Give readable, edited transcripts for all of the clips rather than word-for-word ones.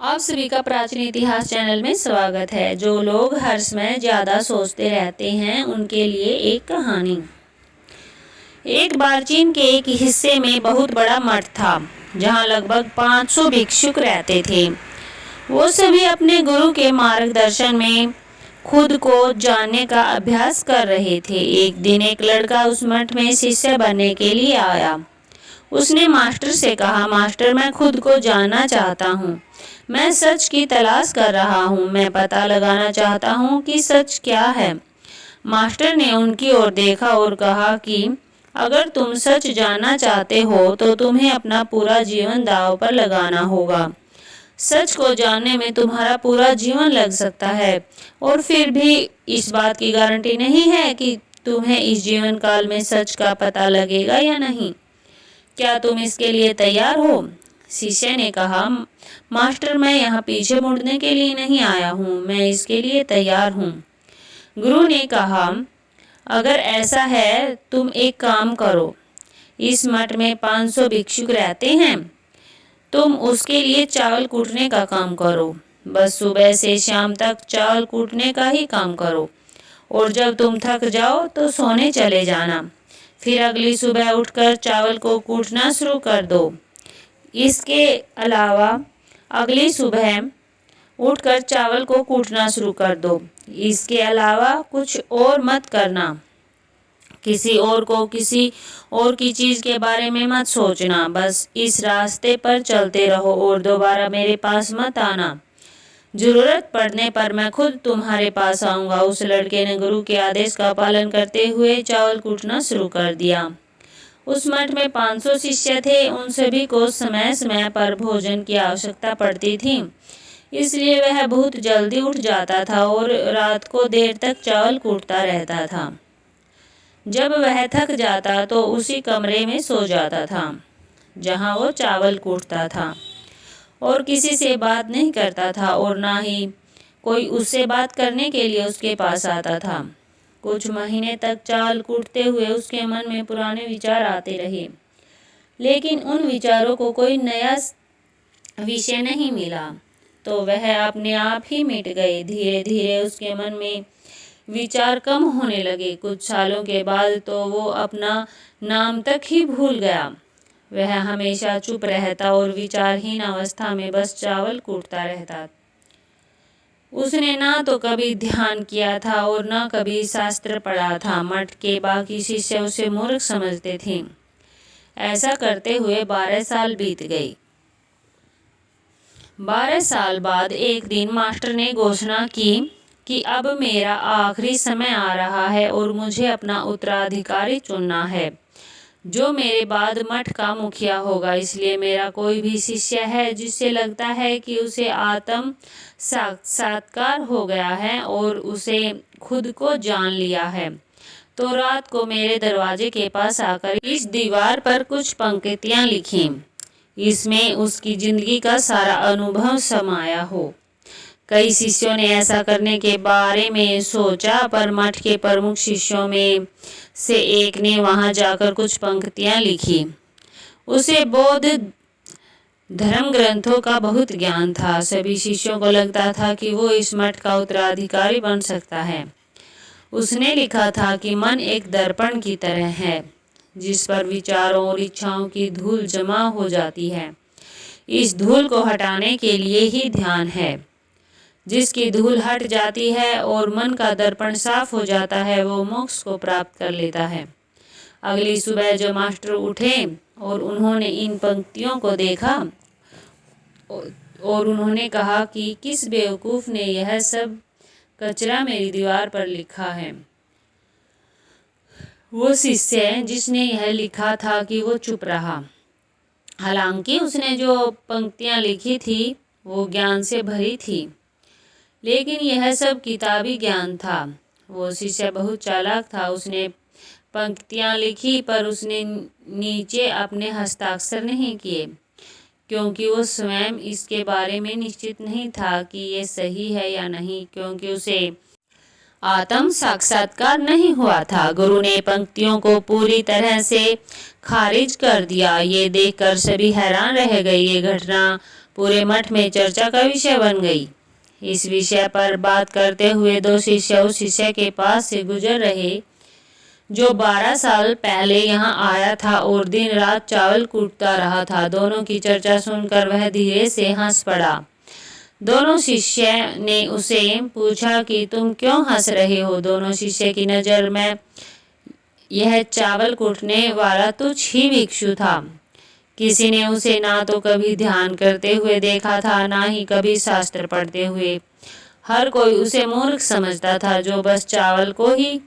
आप सभी का प्राचीन इतिहास चैनल में स्वागत है। जो लोग हर समय ज़्यादा सोचते रहते हैं उनके लिए एक कहानी। एक बार चीन के एक हिस्से में बहुत बड़ा मठ था जहाँ लगभग 500 भिक्षुक रहते थे। वो सभी अपने गुरु के मार्गदर्शन में खुद को जानने का अभ्यास कर रहे थे। एक दिन एक लड़का उस मठ में शिष्य बनने के लिए आया। उसने मास्टर से कहा, मास्टर, मैं खुद को जानना चाहता हूँ। मैं सच की तलाश कर रहा हूँ। मैं पता लगाना चाहता हूँ कि सच क्या है। मास्टर ने उनकी ओर देखा और कहा कि अगर तुम सच जानना चाहते हो तो तुम्हें अपना पूरा जीवन दांव पर लगाना होगा। सच को जानने में तुम्हारा पूरा जीवन लग सकता है और फिर भी इस बात की गारंटी नहीं है कि तुम्हें इस जीवन काल में सच का पता लगेगा या नहीं। क्या तुम इसके लिए तैयार हो? शिष्य ने कहा, मास्टर, मैं यहाँ पीछे मुड़ने के लिए नहीं आया हूँ, मैं इसके लिए तैयार हूँ। गुरु ने कहा, अगर ऐसा है तुम एक काम करो। इस मठ में 500 भिक्षुक रहते हैं। तुम उसके लिए चावल कूटने का काम करो। बस सुबह से शाम तक चावल कूटने का ही काम करो और जब तुम थक जाओ तो सोने चले जाना। फिर अगली सुबह उठकर चावल को कूटना शुरू कर दो। इसके अलावा अगली सुबह उठकर चावल को कूटना शुरू कर दो। इसके अलावा कुछ और मत करना। किसी और को किसी और की चीज़ के बारे में मत सोचना। बस इस रास्ते पर चलते रहो और दोबारा मेरे पास मत आना। जरूरत पड़ने पर मैं खुद तुम्हारे पास आऊँगा। उस लड़के ने गुरु के आदेश का पालन करते हुए चावल कूटना शुरू कर दिया। उस मठ में 500 शिष्य थे। उन सभी को समय समय पर भोजन की आवश्यकता पड़ती थी, इसलिए वह बहुत जल्दी उठ जाता था और रात को देर तक चावल कूटता रहता था। जब वह थक जाता तो उसी कमरे में सो जाता था जहां वो चावल कूटता था और किसी से बात नहीं करता था और ना ही कोई उससे बात करने के लिए उसके पास आता था। कुछ महीने तक चावल कूटते हुए उसके मन में पुराने विचार आते रहे, लेकिन उन विचारों को कोई नया विषय नहीं मिला, तो वह अपने आप ही मिट गए। धीरे धीरे उसके मन में विचार कम होने लगे। कुछ सालों के बाद तो वो अपना नाम तक ही भूल गया। वह हमेशा चुप रहता और विचारहीन अवस्था में बस चावल कूटता रहता। उसने ना तो कभी ध्यान किया था और ना कभी शास्त्र पढ़ा था। मठ के बाकी शिष्य उसे मूर्ख समझते थे। ऐसा करते हुए 12 साल बीत गए। 12 साल बाद एक दिन मास्टर ने घोषणा की कि अब मेरा आखिरी समय आ रहा है और मुझे अपना उत्तराधिकारी चुनना है जो मेरे बाद मठ का मुखिया होगा। इसलिए मेरा कोई भी शिष्य है जिससे लगता है कि उसे आत्म साक्षात्कार हो गया है और उसे खुद को जान लिया है, तो रात को मेरे दरवाजे के पास आकर इस दीवार पर कुछ पंक्तियां लिखें। इसमें उसकी जिंदगी का सारा अनुभव समाया हो। कई शिष्यों ने ऐसा करने के बारे में सोचा, पर मठ के प्रमुख शिष्यों में से एक ने वहां जाकर कुछ पंक्तियां लिखी। उसे बौद्ध धर्म ग्रंथों का बहुत ज्ञान था। सभी शिष्यों को लगता था कि वो इस मठ का उत्तराधिकारी बन सकता है। उसने लिखा था कि मन एक दर्पण की तरह है जिस पर विचारों और इच्छाओं की धूल जमा हो जाती है। इस धूल को हटाने के लिए ही ध्यान है। जिसकी धूल हट जाती है और मन का दर्पण साफ हो जाता है, वो मोक्ष को प्राप्त कर लेता है। अगली सुबह जब मास्टर उठे और उन्होंने इन पंक्तियों को देखा और उन्होंने कहा कि किस बेवकूफ़ ने यह सब कचरा मेरी दीवार पर लिखा है। वो शिष्य जिसने यह लिखा था कि वो चुप रहा। हालांकि उसने जो पंक्तियां लिखी थी वो ज्ञान से भरी थी, लेकिन यह सब किताबी ज्ञान था। वो शिष्य बहुत चालाक था। उसने पंक्तियां लिखी पर उसने नीचे अपने हस्ताक्षर नहीं किए, क्योंकि वो स्वयं इसके बारे में निश्चित नहीं था कि ये सही है या नहीं, क्योंकि उसे आत्म साक्षात्कार नहीं हुआ था। गुरु ने पंक्तियों को पूरी तरह से खारिज कर दिया। ये देखकर सभी हैरान रह गए। ये घटना पूरे मठ में चर्चा का विषय बन गई। इस विषय पर बात करते हुए दो शिष्य उस शिष्य के पास से गुजर रहे जो 12 साल पहले यहाँ आया था और दिन रात चावल कूटता रहा था। दोनों की चर्चा सुनकर वह धीरे से हंस पड़ा। दोनों शिष्य ने उसे पूछा कि तुम क्यों हंस रहे हो। दोनों शिष्य की नज़र में यह चावल कूटने वाला तुच्छ ही भिक्षु था। किसी ने उसे ना तो कभी ध्यान करते हुए देखा था, ना ही कभी शास्त्र पढ़ते हुए। हर कोई उसे मूर्ख समझता था जो बस चावल को ही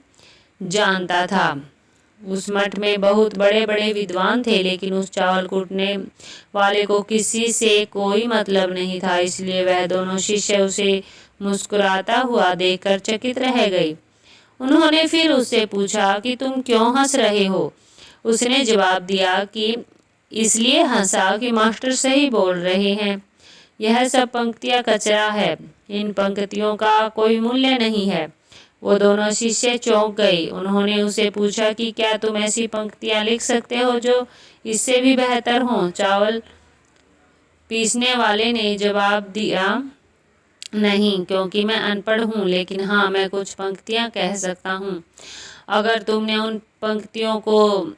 जानता था। उस मठ में बहुत बड़े बड़े विद्वान थे, लेकिन उस चावल कूटने वाले को किसी से कोई मतलब नहीं था। इसलिए वह दोनों शिष्य उसे मुस्कुराता हुआ देखकर चकित रह गए। उन्होंने फिर उससे पूछा कि तुम क्यों हंस रहे हो। उसने जवाब दिया कि इसलिए हंसा कि मास्टर सही बोल रहे हैं। यह सब पंक्तियाँ कचरा है, इन पंक्तियों का कोई मूल्य नहीं है। वो दोनों शिष्य चौंक गए। उन्होंने उसे पूछा कि क्या तुम ऐसी पंक्तियाँ लिख सकते हो जो इससे भी बेहतर हों। चावल पीसने वाले ने जवाब दिया, नहीं, क्योंकि मैं अनपढ़ हूँ, लेकिन हाँ, मैं कुछ पंक्तियाँ कह सकता हूँ। अगर तुमने उन पंक्तियों को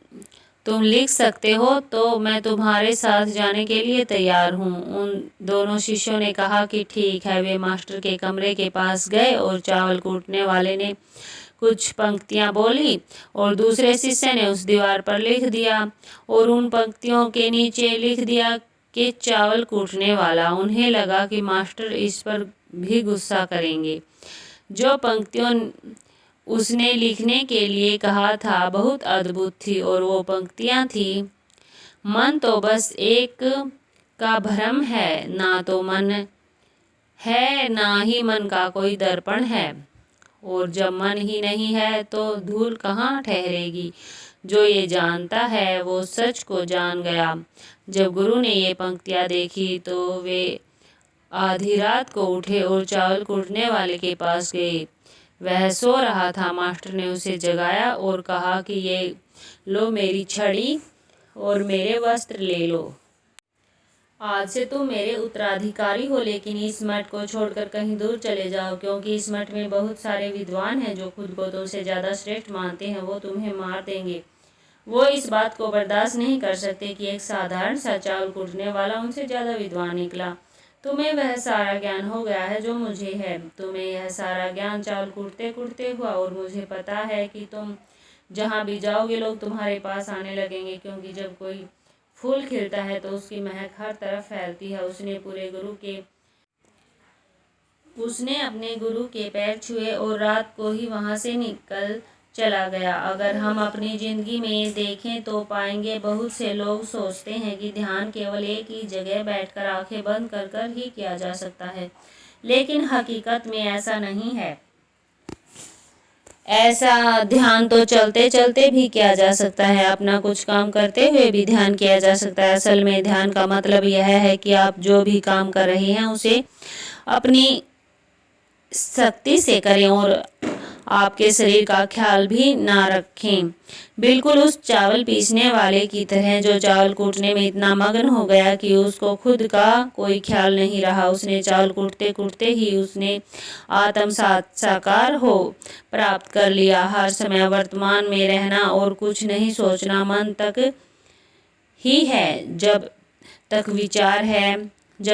तुम लिख सकते हो तो मैं तुम्हारे साथ जाने के लिए तैयार हूँ। उन दोनों शिष्यों ने कहा कि ठीक है। वे मास्टर के कमरे के पास गए और चावल कूटने वाले ने कुछ पंक्तियाँ बोली और दूसरे शिष्य ने उस दीवार पर लिख दिया और उन पंक्तियों के नीचे लिख दिया कि चावल कूटने वाला। उन्हें लगा कि मास्टर इस पर भी गुस्सा करेंगे। जो पंक्तियों उसने लिखने के लिए कहा था बहुत अद्भुत थी और वो पंक्तियाँ थी, मन तो बस एक का भ्रम है, ना तो मन है ना ही मन का कोई दर्पण है, और जब मन ही नहीं है तो धूल कहाँ ठहरेगी। जो ये जानता है वो सच को जान गया। जब गुरु ने ये पंक्तियाँ देखी तो वे आधी रात को उठे और चावल कूटने वाले के पास गए। वह सो रहा था। मास्टर ने उसे जगाया और कहा कि ये लो मेरी छड़ी और मेरे वस्त्र ले लो। आज से तुम मेरे उत्तराधिकारी हो, लेकिन इस मठ को छोड़कर कहीं दूर चले जाओ, क्योंकि इस मठ में बहुत सारे विद्वान हैं जो खुद को तुमसे ज़्यादा श्रेष्ठ मानते हैं। वो तुम्हें मार देंगे। वो इस बात को बर्दाश्त नहीं कर सकते कि एक साधारण सा चावल कूटने वाला उनसे ज़्यादा विद्वान निकला। तुम्हें वह सारा ज्ञान हो गया है जो मुझे है। तुम्हें यह सारा ज्ञान चावल कूटते कूटते हुआ, और मुझे पता है कि तुम जहाँ भी जाओगे लोग तुम्हारे पास आने लगेंगे, क्योंकि जब कोई फूल खिलता है तो उसकी महक हर तरफ फैलती है। उसने अपने गुरु के पैर छुए और रात को ही वहाँ से निकल चला गया। अगर हम अपनी ज़िंदगी में देखें तो पाएंगे बहुत से लोग सोचते हैं कि ध्यान केवल एक ही जगह बैठकर आंखें बंद कर कर ही किया जा सकता है, लेकिन हकीकत में ऐसा नहीं है। ऐसा ध्यान तो चलते चलते भी किया जा सकता है। अपना कुछ काम करते हुए भी ध्यान किया जा सकता है। असल में ध्यान का मतलब यह है कि आप जो भी काम कर रहे हैं उसे अपनी शक्ति से करें और आपके शरीर का ख्याल भी ना रखें। बिल्कुल उस चावल पीसने वाले की तरह जो चावल कूटने में इतना मग्न हो गया कि उसको खुद का कोई ख्याल नहीं रहा। उसने चावल कूटते कूटते ही उसने आत्म साकार हो प्राप्त कर लिया। हर समय वर्तमान में रहना और कुछ नहीं सोचना मन तक ही है। जब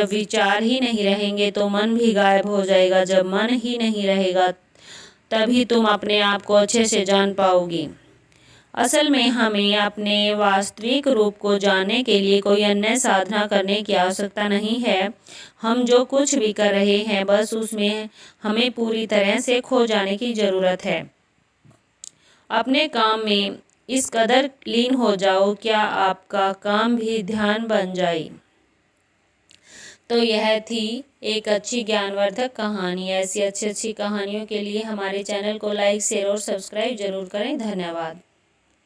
विचार ही नहीं रहेंगे तो मन भी गायब हो जाएगा। जब मन ही नहीं रहेगा तभी तुम अपने आप को अच्छे से जान पाओगी। असल में हमें अपने वास्तविक रूप को जानने के लिए कोई अन्य साधना करने की आवश्यकता नहीं है। हम जो कुछ भी कर रहे हैं बस उसमें हमें पूरी तरह से खो जाने की ज़रूरत है। अपने काम में इस कदर लीन हो जाओ क्या आपका काम भी ध्यान बन जाए। तो यह थी एक अच्छी ज्ञानवर्धक कहानी। ऐसी अच्छी अच्छी कहानियों के लिए हमारे चैनल को लाइक, शेयर और सब्सक्राइब जरूर करें। धन्यवाद।